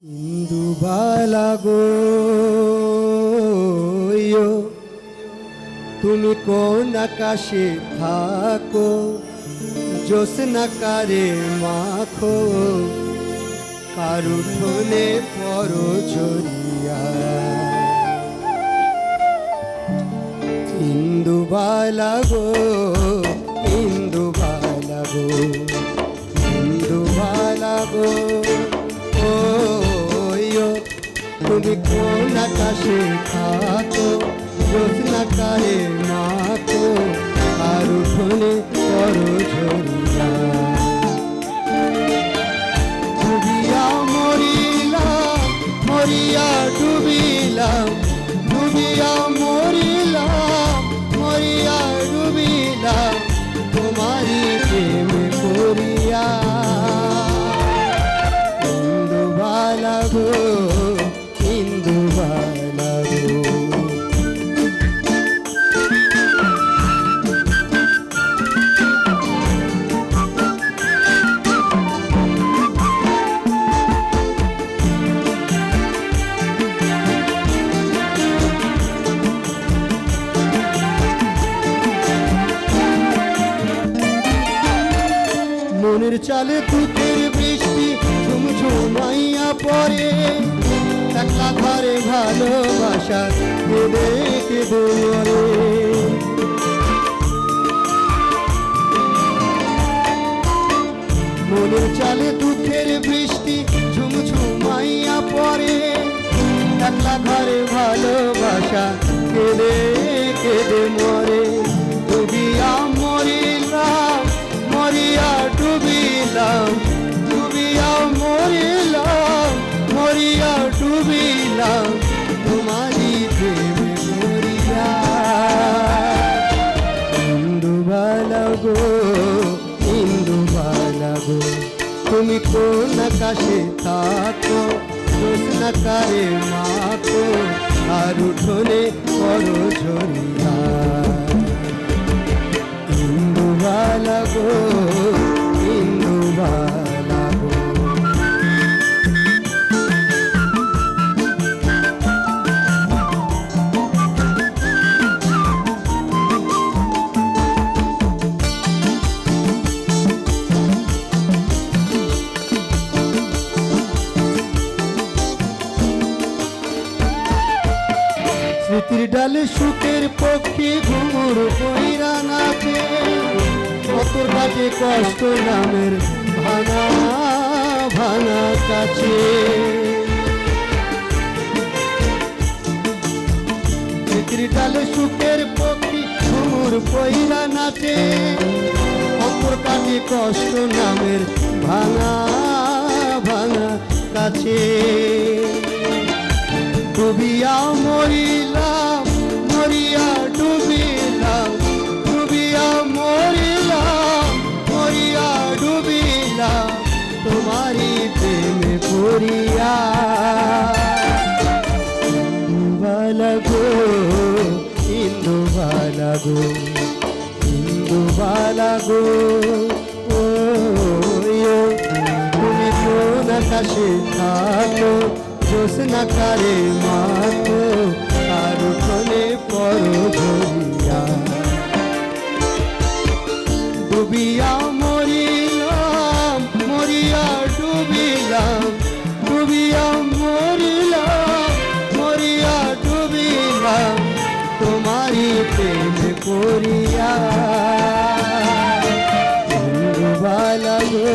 ইন্দুবালা গো তুমি কোন আকাশে থাকো, জ্যোৎস্না কারে মাখো, কার উঠোনে পরো ঝরিয়া। ইন্দুবালা গো, ইন্দুবালা গো, ইন্দুবালা গো, তুমি কোন আকাশে থাকো, জ্যোৎস্না কারে মাখো, আর উঠোনে পরো ঝরিয়া। ডুবিয়া মরিলাম, মরিয়া ডুবিলাম, ডুবিয়া মরিলাম, মরিয়া ডুবিলাম, তোমারি প্রেমে পড়িয়া। ইন্দুবালা গো, ইন্দুবালা গো, মনের চালে দুঃখের বৃষ্টি ঝুমঝুমাইয়া পড়ে, একলা ঘরে ভালোবাসা কেঁদে কেঁদে মরে। মনের চালে দুঃখের বৃষ্টি ঝুমঝুমাইয়া পড়ে, একলা ঘরে ভালোবাসা কেঁদে কেঁদে মরে। ডুবিয়া মরিলাম, মরিয়া ডুবিলাম, ডুবিয়া মরিলাম, মরিয়া ডুবিলাম, তোমারি প্রেমে মরিয়া। ইন্দুবালা গো, ইন্দুবালা গো, তুমি কোন আকাশে থাকো, জ্যোৎস্না কারে মাখো, আর উঠোনে পরো ঝরিয়া। ইন্দুবালা গো, ইন্দুবালা গো, স্মৃতির ডালে সুখের পক্ষী ঘুমুর কইরা নাচে, কতর কাটে কষ্ট নামের ভাঙা ভাঙা কাছে। স্মৃতির ডালে সুখের পক্ষী ঘুমুর কইরা নাচে, কতর কাটে কষ্ট নামের ভাঙা ভাঙা কাছে। ডুবিয়া মরিলাম, মরিয়া ডুবিলাম, ডুবিয়া মরিলাম, মরিয়া ডুবিলাম, তোমারি প্রেমে পড়িয়া। ইন্দুবালা গো, ইন্দুবালা গো, ইন্দুবালা গো, তুমি কোন আকাশে থাকো, জ্যোৎস্না কারে মাখো, আর উঠোনে পরো ঝরিয়া। ডুবিয়া মরিলাম, মরিয়া ডুবিলাম, ডুবিয়া মরিলাম, মরিয়া ডুবিলাম, তোমারি প্রেমে পড়িয়া। ইন্দুবালা গো,